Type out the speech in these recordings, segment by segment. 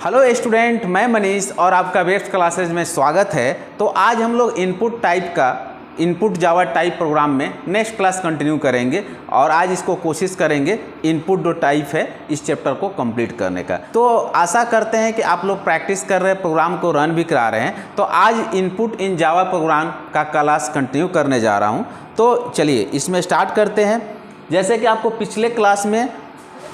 Hello student, मैं मनीष और आपका बेस्ट क्लासेज में स्वागत है। तो आज हम लोग इनपुट जावा टाइप प्रोग्राम में नेक्स्ट क्लास कंटिन्यू करेंगे और आज इसको कोशिश करेंगे इनपुट जो टाइप है इस चैप्टर को कंप्लीट करने का। तो आशा करते हैं कि आप लोग प्रैक्टिस कर रहे हैं, प्रोग्राम को रन भी करा रहे हैं। तो आज इनपुट इन जावा प्रोग्राम का क्लास कंटिन्यू करने जा रहा हूँ। तो चलिए इसमें स्टार्ट करते हैं। जैसे कि आपको पिछले क्लास में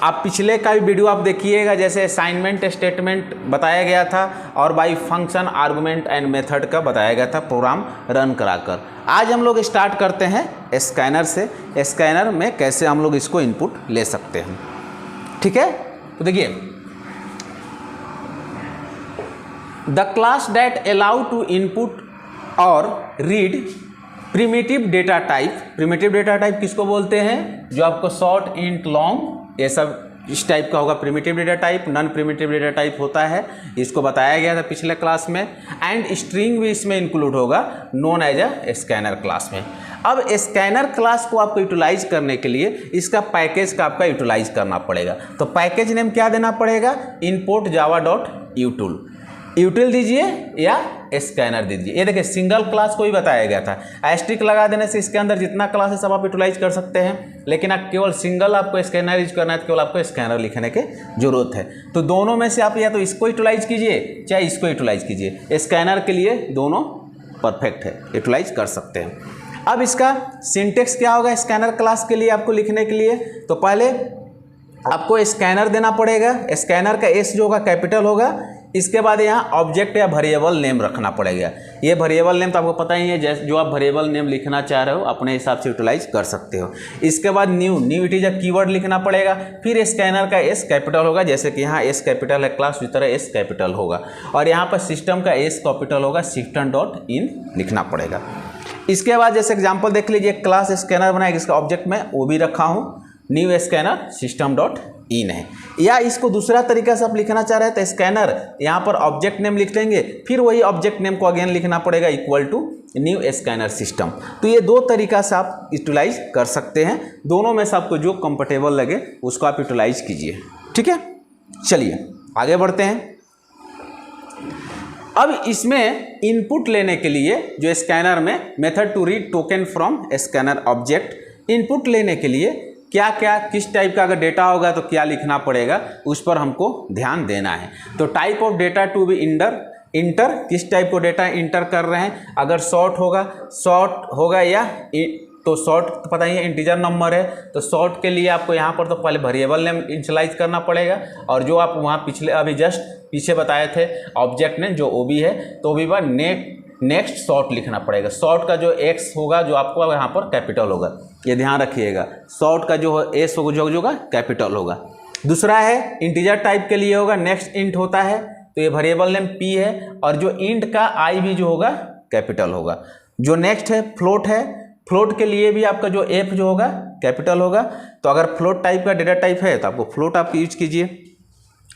पिछले का भी वीडियो आप देखिएगा, जैसे असाइनमेंट स्टेटमेंट बताया गया था और by function argument and method का बताया गया था प्रोग्राम रन कराकर। आज हम लोग स्टार्ट करते हैं स्कैनर से। स्कैनर में कैसे हम लोग इसको इनपुट ले सकते हैं, ठीक है। तो देखिए, the class that allow to input और read primitive data type. Primitive data type किसको बोलते हैं? जो आपको शॉर्ट, इंट, लॉन्ग, ये सब इस टाइप का होगा primitive data type. Non primitive data type होता है, इसको बताया गया था पिछले क्लास में। एंड स्ट्रिंग भी इसमें इंक्लूड होगा, known as a scanner class में। अब स्कैनर क्लास को आपको यूटिलाइज करने के लिए इसका पैकेज का आपका यूटिलाइज करना पड़ेगा। तो पैकेज नेम क्या देना पड़ेगा? Input Java dot यूटिल। यूटिल दीजिए या स्कैनर दीजिए। ये देखिए, सिंगल क्लास को ही बताया गया था। एस्ट्रिक लगा देने से इसके अंदर जितना क्लास है सब आप यूटिलाइज कर सकते हैं, लेकिन आप केवल सिंगल आपको स्कैनर यूज करना है तो केवल आपको स्कैनर लिखने की जरूरत है। तो दोनों में से आप या तो इसको यूटिलाइज कीजिए चाहे इसको यूटिलाइज कीजिए। स्कैनर के लिए दोनों परफेक्ट है, यूटिलाइज कर सकते हैं। अब इसका सिंटेक्स क्या होगा स्कैनर क्लास के लिए आपको लिखने के लिए? तो पहले आपको स्कैनर देना पड़ेगा। स्कैनर का एस जो होगा कैपिटल होगा। इसके बाद यहाँ ऑब्जेक्ट या वेरिएबल नेम रखना पड़ेगा। ये वेरिएबल नेम तो आपको पता ही है, जैसे जो आप वेरिएबल नेम लिखना चाह रहे हो अपने हिसाब से यूटिलाइज कर सकते हो। इसके बाद knew it is a keyword लिखना पड़ेगा। फिर स्कैनर का एस कैपिटल होगा, जैसे कि यहाँ एस कैपिटल है क्लास, उसी तरह एस कैपिटल होगा। और यहाँ पर सिस्टम का एस कैपिटल होगा, सिस्टम डॉट इन लिखना पड़ेगा। इसके बाद जैसे एग्जाम्पल देख लीजिए, क्लास स्कैनर बनाएगा, इसका ऑब्जेक्ट में वो भी रखा हूँ, new scanner system dot in है। या इसको दूसरा तरीका से आप लिखना चाह रहे हैं तो स्कैनर यहाँ पर ऑब्जेक्ट नेम लिख लेंगे, फिर वही ऑब्जेक्ट नेम को अगेन लिखना पड़ेगा equal to new scanner system. तो ये दो तरीका से आप यूटिलाइज कर सकते हैं। दोनों में से आपको जो कंफर्टेबल लगे उसको आप यूटिलाइज कीजिए, ठीक है। चलिए आगे बढ़ते हैं। अब इसमें इनपुट लेने के लिए जो स्कैनर में method to read token from scanner object, input लेने के लिए क्या क्या किस टाइप का अगर डेटा होगा तो क्या लिखना पड़ेगा उस पर हमको ध्यान देना है। तो type of data to be enter किस टाइप को डेटा इंटर कर रहे हैं। अगर शॉर्ट होगा या तो शॉर्ट तो पता ही है इंटीजर नंबर है, तो शॉर्ट के लिए आपको यहाँ पर तो पहले वेरिएबल नेम इनिशियलाइज करना पड़ेगा। और जो आप वहाँ अभी जस्ट पीछे बताए थे ऑब्जेक्ट ने जो ओबी है, तो ओबी पर नेक्स्ट शॉर्ट लिखना पड़ेगा। शॉर्ट का जो एक्स होगा जो आपको यहाँ पर कैपिटल होगा, ये ध्यान रखिएगा। शॉर्ट का जो एस होगा जो होगा कैपिटल होगा। दूसरा है इंटीजर टाइप के लिए होगा नेक्स्ट इंट होता है, तो ये वेरिएबल नेम पी है और जो इंट का आई भी जो होगा कैपिटल होगा। जो नेक्स्ट है फ्लोट के लिए भी आपका जो एफ जो होगा कैपिटल होगा। तो अगर फ्लोट टाइप का डेटा टाइप है तो आपको फ्लोट आप यूज कीजिए।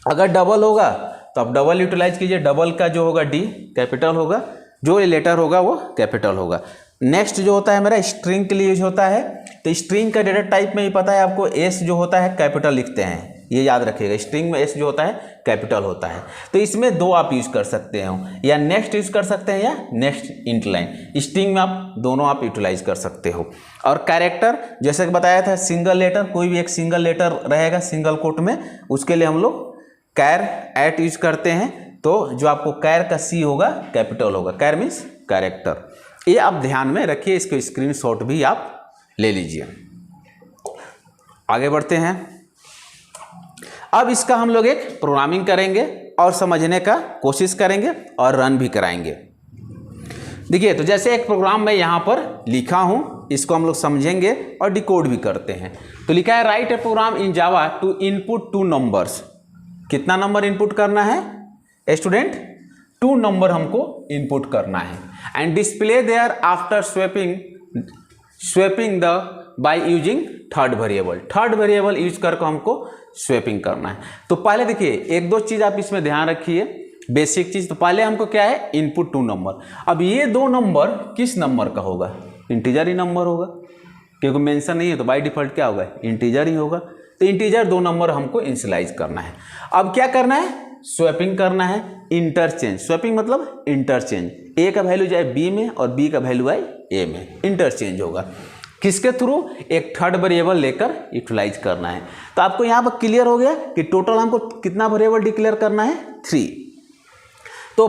अगर डबल होगा तो आप डबल यूटिलाइज कीजिए। डबल का जो होगा डी कैपिटल होगा, जो लेटर होगा वो कैपिटल होगा। नेक्स्ट जो होता है मेरा स्ट्रिंग के लिए यूज होता है, तो स्ट्रिंग का डेटा टाइप में ही पता है आपको एस जो होता है कैपिटल लिखते हैं, ये याद रखिएगा। स्ट्रिंग में एस जो होता है कैपिटल होता है। तो इसमें दो आप यूज कर सकते हो, या नेक्स्ट यूज कर सकते हैं या नेक्स्ट इंट लाइन। स्ट्रिंग में आप दोनों आप यूटिलाइज कर सकते हो। और कैरेक्टर जैसे कि बताया था, सिंगल लेटर कोई भी एक सिंगल लेटर रहेगा सिंगल कोट में, उसके लिए हम लोग कैर एट यूज करते हैं। तो जो आपको कैर का सी होगा कैपिटल होगा, कैर मीन्स कैरेक्टर। ये आप ध्यान में रखिए, इसको स्क्रीनशॉट भी आप ले लीजिए। आगे बढ़ते हैं। अब इसका हम लोग एक प्रोग्रामिंग करेंगे और समझने का कोशिश करेंगे और रन भी कराएंगे। देखिए, तो जैसे एक प्रोग्राम मैं यहाँ पर लिखा हूँ, इसको हम लोग समझेंगे और डिकोड भी करते हैं। तो लिखा है write a program in Java to input 2 numbers. कितना नंबर इनपुट करना है स्टूडेंट? 2 नंबर हमको इनपुट करना है। And display their after swapping the by using third variable use करके हमको स्वेपिंग करना है। तो पहले देखिए एक दो चीज़ आप इसमें ध्यान रखिए, बेसिक चीज़। तो पहले हमको क्या है इनपुट 2 नंबर। अब ये 2 नंबर किस नंबर का होगा? इंटीजर ही नंबर होगा, क्योंकि मेंशन नहीं है तो बाय डिफॉल्ट क्या होगा? इंटीजर ही होगा। तो इंटीजर 2 नंबर हमको इनिशियलाइज करना है। अब क्या करना है? स्वैपिंग करना है, इंटरचेंज। स्वैपिंग मतलब इंटरचेंज, ए का वैल्यू जाए बी में और बी का वैल्यू आए ए में, इंटरचेंज होगा। किसके थ्रू? एक थर्ड वेरिएबल लेकर यूटिलाइज करना है। तो आपको यहाँ पर क्लियर हो गया कि टोटल हमको कितना वेरिएबल डिक्लेयर करना है, 3। तो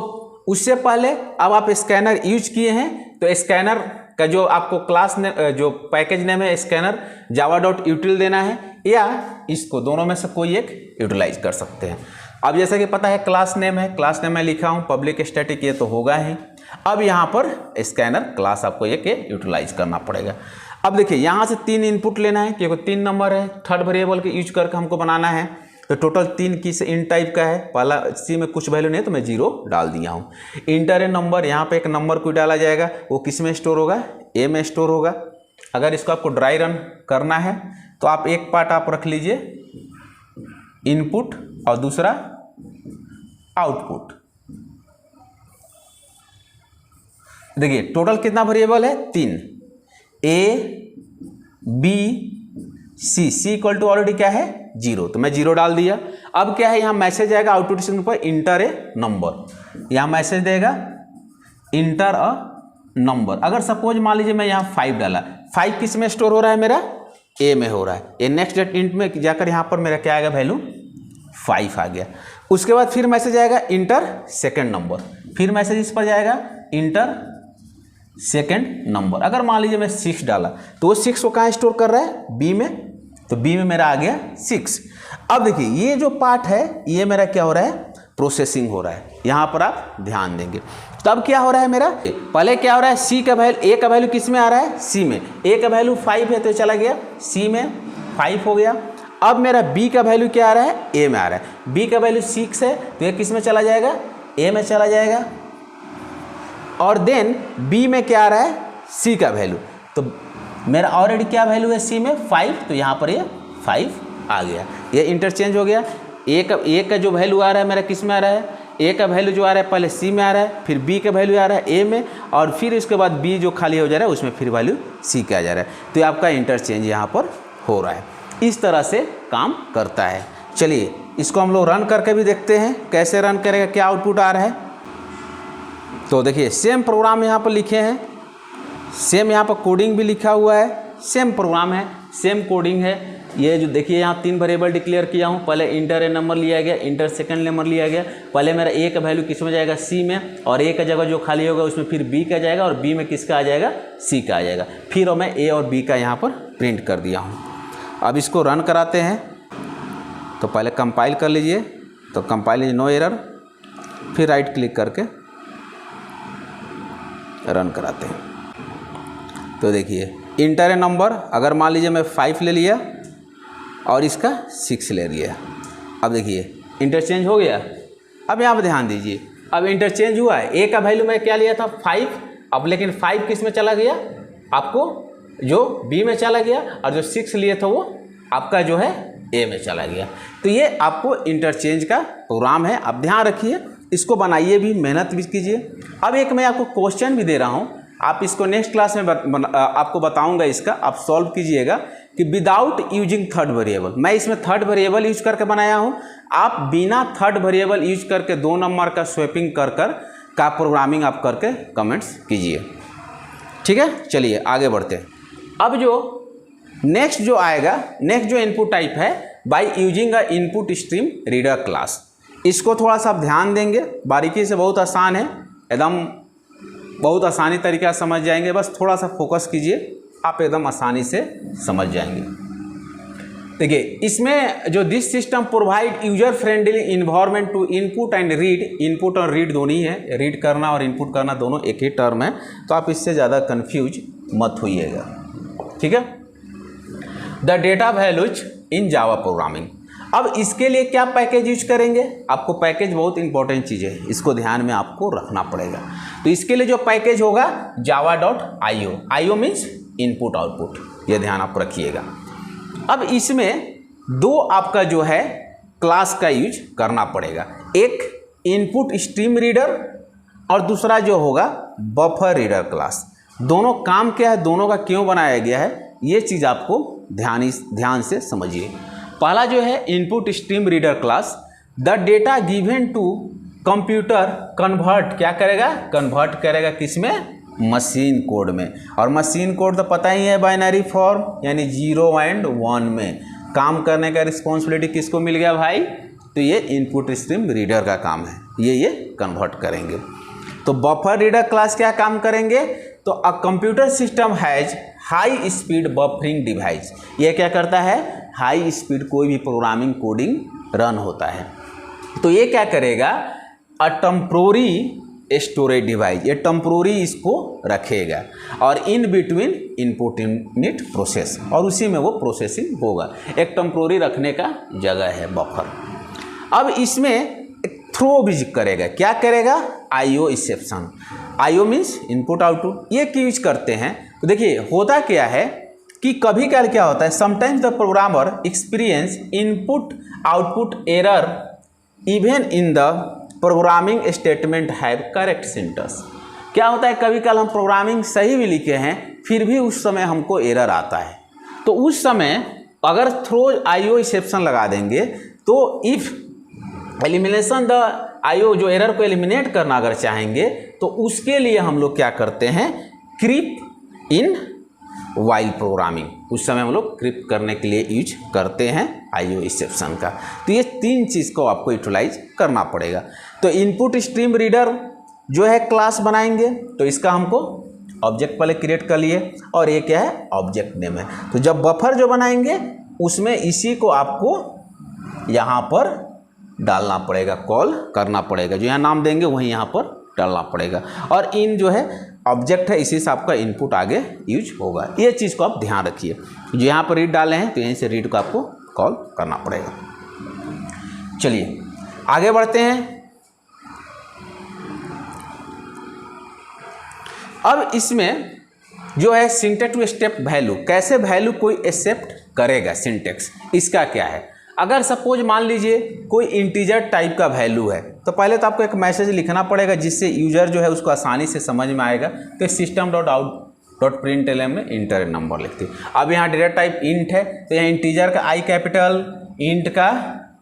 उससे पहले अब आप स्कैनर यूज किए हैं, तो स्कैनर का जो आपको क्लास ने जो पैकेज नेम है स्कैनर java.util देना है, या इसको दोनों में से कोई एक यूटिलाइज कर सकते हैं। अब जैसा कि पता है क्लास नेम है, क्लास नेम मैं लिखा हूँ पब्लिक स्टैटिक, ये तो होगा ही। अब यहाँ पर स्कैनर क्लास आपको एक यूटिलाइज करना पड़ेगा। अब देखिए यहाँ से 3 इनपुट लेना है क्योंकि 3 नंबर है, थर्ड वेरिएबल के यूज करके हमको बनाना है। तो टोटल 3 की से इन टाइप का है, पहला सी में कुछ वैल्यू नहीं है तो मैं 0 डाल दिया हूँ। इंटर ए नंबर, यहाँ पे एक नंबर को डाला जाएगा, वो किस में स्टोर होगा, ए में स्टोर होगा। अगर इसको आपको ड्राई रन करना है तो आप एक पार्ट आप रख लीजिए इनपुट और दूसरा आउटपुट। देखिए टोटल कितना वेरिएबल है, 3, A B C, C equal to already क्या है 0, तो मैं 0 डाल दिया। अब क्या है यहाँ मैसेज आएगा आउटपुट स्क्रीन पर, इंटर ए नंबर, यहाँ मैसेज देगा इंटर अ नंबर। अगर सपोज मान लीजिए मैं यहाँ 5 डाला, 5 किस में स्टोर हो रहा है, मेरा ए में हो रहा है। ये नेक्स्ट डेट इंट में जाकर यहाँ पर मेरा क्या आएगा, वैल्यू 5 आ गया। उसके बाद फिर मैसेज आएगा इंटर सेकेंड नंबर, फिर मैसेज इस पर जाएगा इंटर सेकेंड नंबर। अगर मान लीजिए मैं 6 डाला तो वो 6 को कहाँ स्टोर कर रहा है, बी में, तो बी में मेरा आ गया 6। अब देखिए ये जो पार्ट है ये मेरा क्या हो रहा है, प्रोसेसिंग हो रहा है। यहाँ पर आप ध्यान देंगे तब क्या हो रहा है मेरा, पहले क्या हो रहा है, सी का वैल्यू, ए का वैल्यू किस में आ रहा है, सी में, ए का वैल्यू 5 है तो चला गया सी में, 5 हो गया। अब मेरा बी का वैल्यू क्या आ रहा है, ए में आ रहा है, बी का वैल्यू 6 है तो ये किस में चला जाएगा, ए में चला जाएगा। और देन बी में क्या आ रहा है, सी का वैल्यू, तो मेरा ऑलरेडी क्या वैल्यू है सी में 5, तो यहाँ पर ये 5 आ गया, ये इंटरचेंज हो गया। ए का जो वैल्यू आ रहा है मेरा किस में आ रहा है, ए का वैल्यू जो आ रहा है पहले सी में आ रहा है, फिर बी का वैल्यू आ रहा है ए में, और फिर इसके बाद बी जो खाली हो जा रहा है उसमें फिर वैल्यू सी का आ जा रहा है। तो ये आपका इंटरचेंज यहाँ पर हो रहा है। इस तरह से काम करता है। चलिए इसको हम लोग रन करके भी देखते हैं कैसे रन करेगा, क्या आउटपुट आ रहा है। तो देखिए सेम प्रोग्राम यहाँ पर लिखे हैं, सेम यहाँ पर कोडिंग भी लिखा हुआ है, सेम प्रोग्राम है, सेम कोडिंग है। ये जो देखिए यहाँ 3 वेरिएबल डिक्लेयर किया हूँ, पहले इंटर ए नंबर लिया गया, इंटर सेकंड नंबर लिया गया। पहले मेरा ए का वैल्यू किस में जाएगा, सी में, और ए का जगह जो खाली होगा उसमें फिर बी का जाएगा, और बी में किसका आ जाएगा, सी का आ जाएगा। फिर मैं ए और बी का यहाँ पर प्रिंट कर दिया हूँ। अब इसको रन कराते हैं। तो पहले कंपाइल कर लीजिए, तो कंपाइल लीजिए नो एरर, फिर राइट क्लिक करके रन कराते हैं। तो देखिए इंटर ए नंबर, अगर मान लीजिए मैं 5 ले लिया और इसका 6 ले लिया, अब देखिए इंटरचेंज हो गया। अब यहाँ पर ध्यान दीजिए, अब इंटरचेंज हुआ है, ए का वैल्यू मैं क्या लिया था 5, अब लेकिन 5 किस में चला गया, आपको जो बी में चला गया, और जो 6 लिए था वो आपका जो है ए में चला गया। तो ये आपको इंटरचेंज का प्रोग्राम है, आप ध्यान रखिए, इसको बनाइए भी, मेहनत भी कीजिए। अब एक मैं आपको क्वेश्चन भी दे रहा हूँ, आप इसको नेक्स्ट क्लास में आपको बताऊंगा, इसका आप सॉल्व कीजिएगा कि विदाउट यूजिंग थर्ड वेरिएबल। मैं इसमें थर्ड वेरिएबल यूज करके बनाया हूँ, आप बिना थर्ड वेरिएबल यूज करके 2 नंबर का स्वैपिंग कर का प्रोग्रामिंग आप करके कमेंट्स कीजिए, ठीक है। चलिए आगे बढ़ते हैं। अब जो नेक्स्ट जो आएगा, नेक्स्ट जो इनपुट टाइप है, by using a input stream reader class, इसको थोड़ा सा आप ध्यान देंगे, बारीकी से, बहुत आसान है, एकदम बहुत आसानी तरीका समझ जाएंगे, बस थोड़ा सा फोकस कीजिए, आप एकदम आसानी से समझ जाएंगे। देखिए इसमें जो this system provide user friendly environment to input and read, input और रीड दोनों ही है, रीड करना और इनपुट करना दोनों एक ही टर्म है, तो आप इससे ज़्यादा कन्फ्यूज मत होइएगा, ठीक है। The data values in Java programming, अब इसके लिए क्या पैकेज यूज करेंगे, आपको पैकेज बहुत इंपॉर्टेंट चीज़ है, इसको ध्यान में आपको रखना पड़ेगा। तो इसके लिए जो पैकेज होगा java.io, io means input output, ये ध्यान आप रखिएगा। अब इसमें 2 आपका जो है क्लास का यूज करना पड़ेगा, एक इनपुट स्ट्रीम रीडर और दूसरा जो होगा बफर रीडर क्लास। दोनों काम क्या है, दोनों का क्यों बनाया गया है, ये चीज़ आपको ध्यान से समझिए। पहला जो है input stream reader class, the data given to computer convert क्या करेगा, कन्वर्ट करेगा किस में, मशीन कोड में। और मशीन कोड तो पता ही है बाइनरी फॉर्म यानी 0 और 1 में काम करने का रिस्पॉन्सिबिलिटी किसको मिल गया भाई, तो ये इनपुट स्ट्रीम रीडर का काम है, ये कन्वर्ट करेंगे। तो बफर रीडर क्लास क्या काम करेंगे, तो a computer system has high speed buffering device, ये क्या करता है, हाई स्पीड कोई भी प्रोग्रामिंग कोडिंग रन होता है तो ये क्या करेगा, अ टेम्पोररी स्टोरेज डिवाइस, ये टेम्पोररी इसको रखेगा और in between input unit process, और उसी में वो प्रोसेसिंग होगा, एक टेम्पोररी रखने का जगह है बफर। अब इसमें थ्रो भी करेगा, क्या करेगा, IO exception, IO means input output, ये क्यों यूज करते हैं, तो देखिए होता क्या है कि कभी कभी क्या होता है, sometimes the programmer experience input output error even in the programming statement have correct syntax. क्या होता है, कभी कल हम प्रोग्रामिंग सही भी लिखे हैं फिर भी उस समय हमको एरर आता है, तो उस समय अगर थ्रो आईओ एक्सेप्शन लगा देंगे तो इफ एलिमिनेशन द आईओ, जो एरर को एलिमिनेट करना अगर चाहेंगे तो उसके लिए हम लोग क्या करते हैं, क्रिप इन वाइल प्रोग्रामिंग, उस समय हम लोग क्रिप्ट करने के लिए यूज करते हैं आईओ एक्सेप्शन का। तो ये 3 चीज़ को आपको यूटिलाइज करना पड़ेगा। तो इनपुट स्ट्रीम रीडर जो है क्लास बनाएंगे, तो इसका हमको ऑब्जेक्ट पहले क्रिएट कर लिए और ये क्या है, ऑब्जेक्ट नेम है। तो जब बफर जो बनाएंगे उसमें इसी को आपको यहाँ पर डालना पड़ेगा, कॉल करना पड़ेगा, जो यहाँ नाम देंगे वहीं यहाँ पर डालना पड़ेगा, और इन जो है ऑब्जेक्ट है इसी से आपका इनपुट आगे यूज होगा। ये चीज़ को आप ध्यान रखिए, जो यहाँ पर रीड डाले हैं तो यहीं से रीड को आपको कॉल करना पड़ेगा। चलिए आगे बढ़ते हैं। अब इसमें जो है सिंटेक्स टू स्टेप वैल्यू, कैसे वैल्यू कोई एक्सेप्ट करेगा सिंटेक्स, इसका क्या है। अगर सपोज मान लीजिए कोई इंटीजर टाइप का वैल्यू है तो पहले तो आपको एक मैसेज लिखना पड़ेगा जिससे यूजर जो है उसको आसानी से समझ में आएगा। तो system.out.println में इंटर नंबर लिखते हैं। अब यहाँ डेटा टाइप इंट है तो यहाँ इंटीजर का आई कैपिटल, इंट का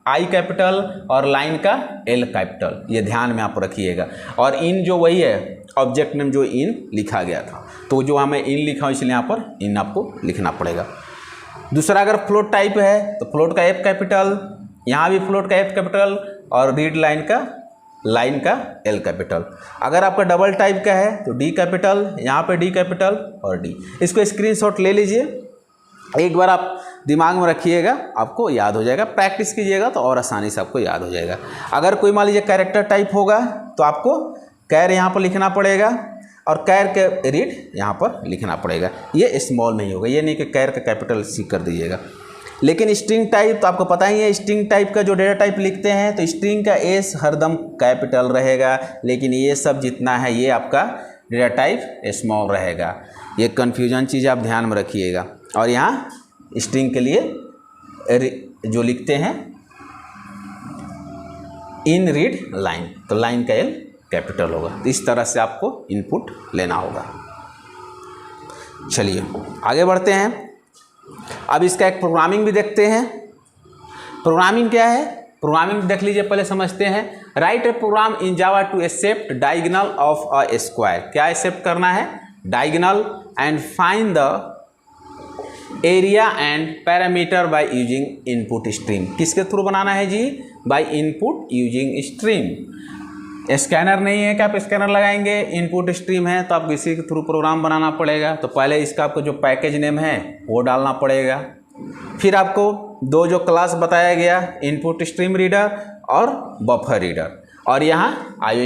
आई कैपिटल और लाइन का एल कैपिटल, ये ध्यान में आप रखिएगा। और इन जो वही है ऑब्जेक्ट नेम जो इन लिखा गया था, तो जो हमें इन लिखा इसलिए यहाँ पर इन आपको लिखना पड़ेगा। दूसरा अगर फ्लोट टाइप है तो फ्लोट का एफ कैपिटल, यहाँ भी फ्लोट का एफ कैपिटल और रीड लाइन का एल कैपिटल। अगर आपका डबल टाइप का है तो डी कैपिटल, यहाँ पे डी कैपिटल और डी। इसको स्क्रीनशॉट ले लीजिए, एक बार आप दिमाग में रखिएगा, आपको याद हो जाएगा, प्रैक्टिस कीजिएगा तो और आसानी से आपको याद हो जाएगा। अगर कोई मान लीजिए कैरेक्टर टाइप होगा तो आपको कैर यहाँ पर लिखना पड़ेगा और कैर के रीड यहाँ पर लिखना पड़ेगा। ये स्मॉल में ही होगा, ये नहीं कि कैर का कैपिटल सी कर दीजिएगा। लेकिन स्ट्रिंग टाइप तो आपको पता ही है, स्ट्रिंग टाइप का जो डेटा टाइप लिखते हैं तो स्ट्रिंग का एस हरदम कैपिटल रहेगा, लेकिन ये सब जितना है ये आपका डेटा टाइप स्मॉल रहेगा। ये कन्फ्यूजन चीज़ आप ध्यान में रखिएगा। और यहाँ स्ट्रिंग के लिए जो लिखते हैं इन रीड लाइन, तो लाइन का एल कैपिटल होगा। तो इस तरह से आपको इनपुट लेना होगा। चलिए आगे बढ़ते हैं। अब इसका एक प्रोग्रामिंग भी देखते हैं। प्रोग्रामिंग क्या है, प्रोग्रामिंग देख लीजिए, पहले समझते हैं। Write a program in Java to accept diagonal of a square. क्या एक्सेप्ट करना है, diagonal, and find the area and parameter by using input stream. किसके थ्रू बनाना है जी, by input using stream. Scanner नहीं है कि आप स्कैनर लगाएंगे, इनपुट स्ट्रीम है तो आपको इसी के थ्रू प्रोग्राम बनाना पड़ेगा। तो पहले इसका आपको जो पैकेज नेम है वो डालना पड़ेगा। फिर आपको दो जो क्लास बताया गया, इनपुट स्ट्रीम रीडर और बफर रीडर, और यहाँ आईओ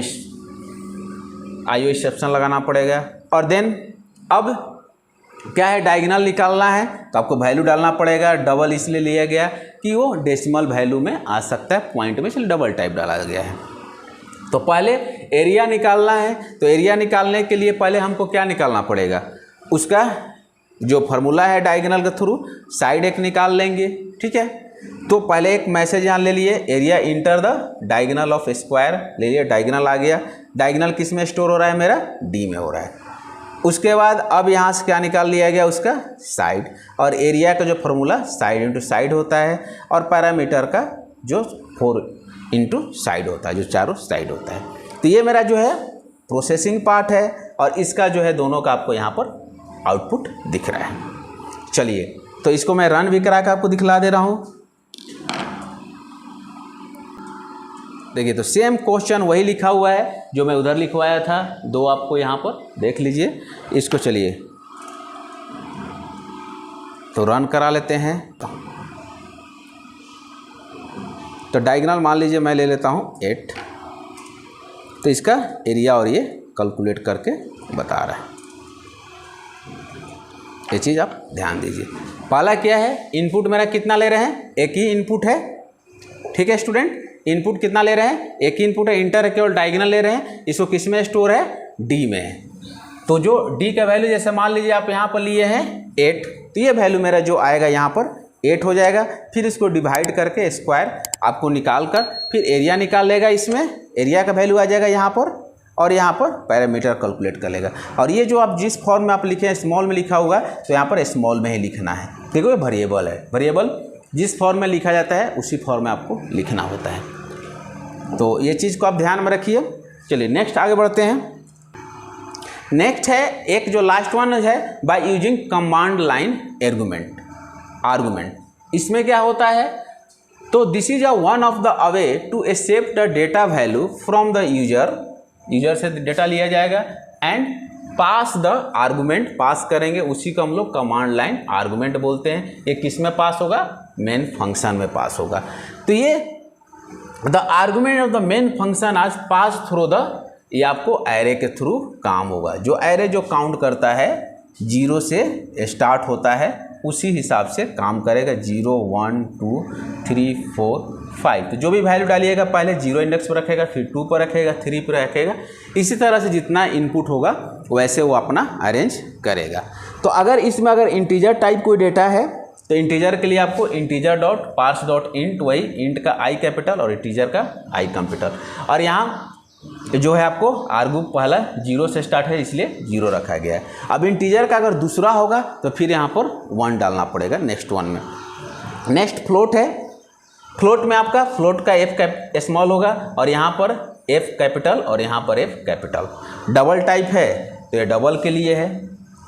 एक्सेप्शन लगाना पड़ेगा। और देन अब क्या है, डायगोनल निकालना है तो आपको वैल्यू डालना पड़ेगा। डबल इसलिए लिया गया कि वो डेसिमल वैल्यू में आ सकता है, पॉइंट में, इसलिए डबल टाइप डाला गया है। तो पहले एरिया निकालना है, तो एरिया निकालने के लिए पहले हमको क्या निकालना पड़ेगा, उसका जो फार्मूला है डायगोनल के थ्रू साइड एक निकाल लेंगे। ठीक है, तो पहले एक मैसेज यहाँ ले लिए, area enter the diagonal of square ले लिए, डायगोनल आ गया। डायगोनल किस में स्टोर हो रहा है, मेरा डी में हो रहा है। उसके बाद अब यहाँ से क्या निकाल लिया गया, उसका साइड, और एरिया का जो फार्मूला साइड इंटू साइड होता है, और पैरामीटर का जो इनटू साइड होता है, जो चारों साइड होता है। तो ये मेरा जो है प्रोसेसिंग पार्ट है और इसका जो है दोनों का आपको यहाँ पर आउटपुट दिख रहा है। चलिए तो इसको मैं रन भी करा के आपको दिखला दे रहा हूँ। देखिए तो सेम क्वेश्चन वही लिखा हुआ है जो मैं उधर लिखवाया था, दो आपको यहाँ पर देख लीजिए इसको। चलिए तो रन करा लेते हैं। तो डायगोनल मान लीजिए मैं ले लेता हूँ 8, तो इसका एरिया और ये कैलकुलेट करके बता रहा है। ये चीज़ आप ध्यान दीजिए। पहला क्या है, इनपुट मेरा कितना ले रहे हैं, एक ही इनपुट है, ठीक है स्टूडेंट। इनपुट कितना ले रहे हैं, एक ही इनपुट है, इंटर है, केवल डायगोनल ले रहे हैं। इसको किस में स्टोर है, डी में है। तो जो डी का वैल्यू जैसे मान लीजिए आप यहाँ पर लिए हैं 8, तो ये वैल्यू मेरा जो आएगा यहाँ पर 8 हो जाएगा। फिर इसको डिवाइड करके स्क्वायर आपको निकाल कर फिर एरिया निकाल लेगा। इसमें एरिया का वैल्यू आ जाएगा यहाँ पर और यहाँ पर पैरामीटर कैलकुलेट कर लेगा। और ये जो आप जिस फॉर्म में आप लिखे हैं स्मॉल में लिखा होगा तो यहाँ पर स्मॉल में ही लिखना है। देखो ये वेरिएबल है, वेरिएबल जिस फॉर्म में लिखा जाता है उसी फॉर्म में आपको लिखना होता है। तो ये चीज़ को आप ध्यान में रखिए। चलिए नेक्स्ट आगे बढ़ते हैं। नेक्स्ट है एक जो लास्ट वन है by using command line argument. इसमें क्या होता है, तो this is a one of the away to accept the data value from the user से डेटा लिया जाएगा and pass the argument, pass करेंगे, उसी को हम लोग कमांड लाइन आर्गुमेंट बोलते हैं। ये किस में पास होगा, मेन फंक्शन में पास होगा। तो ये the argument of the main function आज पास थ्रू द, ये आपको एरे के थ्रू काम होगा। जो एरे जो काउंट करता है 0 से स्टार्ट होता है उसी हिसाब से काम करेगा। 0 1 2 3 4 5, तो जो भी वैल्यू डालिएगा पहले 0 इंडेक्स पर रखेगा, फिर 2 पर रखेगा, 3 पर रखेगा। इसी तरह से जितना इनपुट होगा वैसे वो अपना अरेंज करेगा। तो अगर इसमें अगर इंटीजर टाइप कोई डेटा है तो इंटीजर के लिए आपको integer dot parse dot int, वही इंट का आई कैपिटल और इंटीजर का आई कैपिटल। और यहाँ जो है आपको आर्गू पहला 0 से स्टार्ट है इसलिए 0 रखा गया है। अब इंटीजर का अगर दूसरा होगा तो फिर यहाँ पर 1 डालना पड़ेगा नेक्स्ट वन में। नेक्स्ट फ्लोट है, फ्लोट में आपका फ्लोट का एफ स्मॉल होगा और यहाँ पर एफ कैपिटल और यहाँ पर एफ कैपिटल। डबल टाइप है तो ये डबल के लिए है,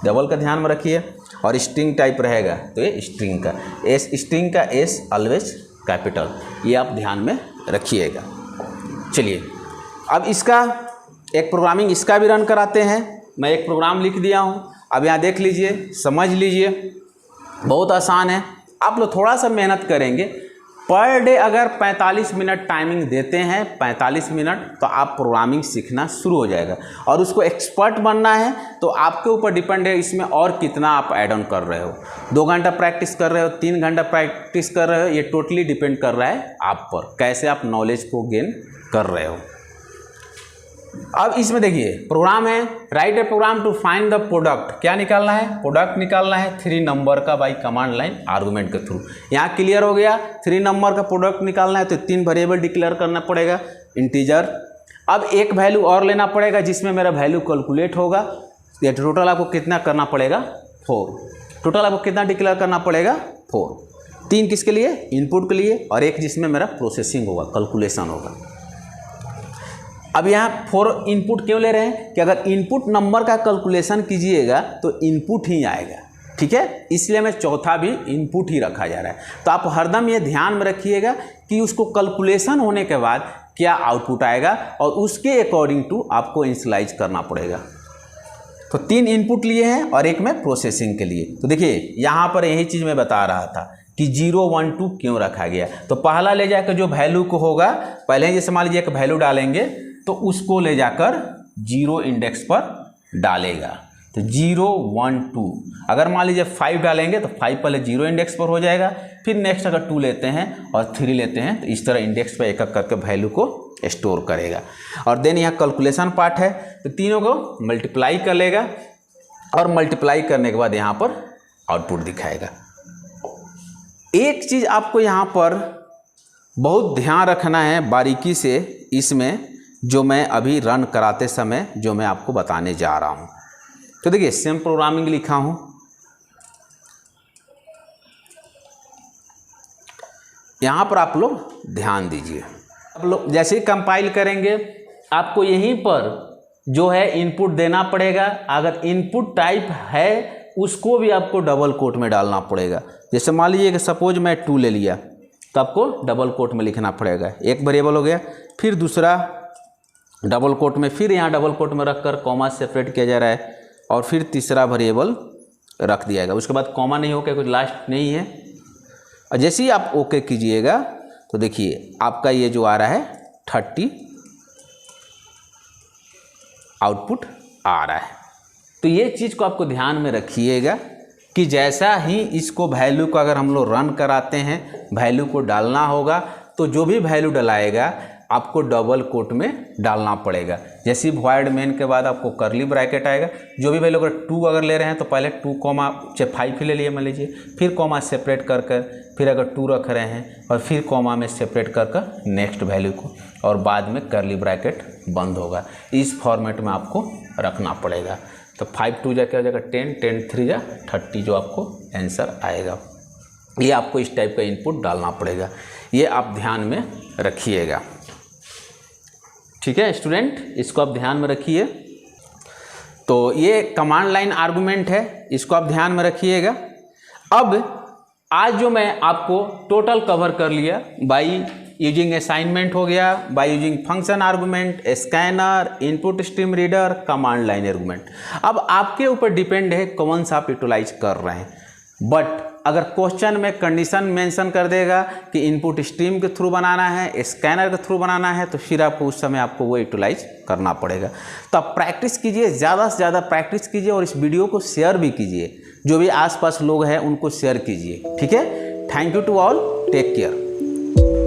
डबल का ध्यान में रखिए। और स्ट्रिंग टाइप रहेगा तो ये स्ट्रिंग का एस, स्ट्रिंग का एस ऑलवेज कैपिटल, ये आप ध्यान में रखिएगा। चलिए अब इसका एक प्रोग्रामिंग इसका भी रन कराते हैं। मैं एक प्रोग्राम लिख दिया हूँ, अब यहाँ देख लीजिए, समझ लीजिए, बहुत आसान है। आप लोग थोड़ा सा मेहनत करेंगे, पर डे अगर 45 मिनट टाइमिंग देते हैं, 45 मिनट, तो आप प्रोग्रामिंग सीखना शुरू हो जाएगा। और उसको एक्सपर्ट बनना है तो आपके ऊपर डिपेंड है इसमें और कितना आप ऐड ऑन कर रहे हो। 2 घंटा प्रैक्टिस कर रहे हो, 3 घंटा प्रैक्टिस कर रहे हो, ये टोटली डिपेंड कर रहा है आप पर, कैसे आप नॉलेज को गेन कर रहे हो। अब इसमें देखिए प्रोग्राम है, write a program to find the product. क्या निकालना है, प्रोडक्ट निकालना है 3 नंबर का बाई कमांड लाइन आर्गुमेंट के थ्रू। यहाँ क्लियर हो गया, 3 नंबर का प्रोडक्ट निकालना है तो 3 वेरिएबल डिक्लेयर करना पड़ेगा इंटीजर। अब एक वैल्यू और लेना पड़ेगा जिसमें मेरा वैल्यू कैलकुलेट होगा। ये टोटल आपको कितना करना पड़ेगा, 4। टोटल आपको कितना डिक्लेयर करना पड़ेगा, 4। 3 किसके लिए, इनपुट के लिए, और एक जिसमें मेरा प्रोसेसिंग होगा, कैलकुलेशन होगा। अब यहाँ 4 इनपुट क्यों ले रहे हैं कि अगर इनपुट नंबर का कैलकुलेशन कीजिएगा तो इनपुट ही आएगा, ठीक है, इसलिए मैं चौथा भी इनपुट ही रखा जा रहा है। तो आप हरदम ये ध्यान में रखिएगा कि उसको कैलकुलेशन होने के बाद क्या आउटपुट आएगा और उसके अकॉर्डिंग टू आपको इनिशियलाइज करना पड़ेगा। तो 3 इनपुट लिए हैं और एक में प्रोसेसिंग के लिए। तो देखिए यहाँ पर यही चीज़ मैं बता रहा था कि 0 1 2 क्यों रखा गया। तो पहला ले जाकर जो वैल्यू को होगा, पहले जैसे मान लीजिए एक वैल्यू डालेंगे तो उसको ले जाकर 0 इंडेक्स पर डालेगा। तो 0 1 2, अगर मान लीजिए 5 डालेंगे तो 5 पहले 0 इंडेक्स पर हो जाएगा। फिर नेक्स्ट अगर 2 लेते हैं और 3 लेते हैं तो इस तरह इंडेक्स पर एक एक करके वैल्यू को स्टोर करेगा। और देन यहाँ कैलकुलेशन पार्ट है तो तीनों को मल्टीप्लाई कर लेगा और मल्टीप्लाई करने के बाद यहाँ पर आउटपुट दिखाएगा। एक चीज़ आपको यहाँ पर बहुत ध्यान रखना है बारीकी से, इसमें जो मैं अभी रन कराते समय जो मैं आपको बताने जा रहा हूँ। तो देखिए सेम प्रोग्रामिंग लिखा हूँ, यहाँ पर आप लोग ध्यान दीजिए। आप लोग जैसे ही कंपाइल करेंगे आपको यहीं पर जो है इनपुट देना पड़ेगा। अगर इनपुट टाइप है उसको भी आपको डबल कोट में डालना पड़ेगा। जैसे मान लीजिए कि सपोज मैं 2 ले लिया तो आपको डबल कोट में लिखना पड़ेगा। एक वेरिएबल हो गया, फिर दूसरा डबल कोट में, फिर यहाँ डबल कोट में रखकर कॉमा सेपरेट किया जा रहा है, और फिर तीसरा वेरिएबल रख दिया जाएगा। उसके बाद कॉमा नहीं होकर कुछ लास्ट नहीं है। और जैसे ही आप ओके कीजिएगा तो देखिए आपका ये जो आ रहा है 30 आउटपुट आ रहा है। तो ये चीज़ को आपको ध्यान में रखिएगा कि जैसा ही इसको वैल्यू को अगर हम लोग रन कराते हैं, वैल्यू को डालना होगा तो जो भी वैल्यू डलाएगा आपको डबल कोट में डालना पड़ेगा। जैसे ही वॉइड मेन के बाद आपको करली ब्रैकेट आएगा, जो भी वैल्यू अगर 2 अगर ले रहे हैं तो पहले 2 कॉमा 5 ले लिए मान लीजिए, फिर कॉमा सेपरेट कर कर, फिर अगर 2 रख रहे हैं और फिर कॉमा में सेपरेट कर कर नेक्स्ट वैल्यू को, और बाद में करली ब्रैकेट बंद होगा। इस फॉर्मेट में आपको रखना पड़ेगा। तो 5 2 जा क्या हो जाएगा 10, 10 3 जा 30 जो आपको आंसर आएगा। ये आपको इस टाइप का इनपुट डालना पड़ेगा। ये आप ध्यान में रखिएगा, ठीक है स्टूडेंट, इसको आप ध्यान में रखिए। तो ये कमांड लाइन आर्गुमेंट है, इसको आप ध्यान में रखिएगा। अब आज जो मैं आपको टोटल कवर कर लिया बाई यूजिंग असाइनमेंट हो गया, by using function argument, scanner, input stream reader, command line argument. अब आपके ऊपर डिपेंड है कौन सा आप यूटिलाइज कर रहे हैं। बट अगर क्वेश्चन में कंडीशन मेंशन कर देगा कि इनपुट स्ट्रीम के थ्रू बनाना है, स्कैनर के थ्रू बनाना है, तो फिर आपको उस समय आपको वो यूटिलाइज करना पड़ेगा। तो आप प्रैक्टिस कीजिए, ज़्यादा से ज़्यादा प्रैक्टिस कीजिए, और इस वीडियो को शेयर भी कीजिए। जो भी आसपास लोग हैं उनको शेयर कीजिए, ठीक है। Thank you to all, take care.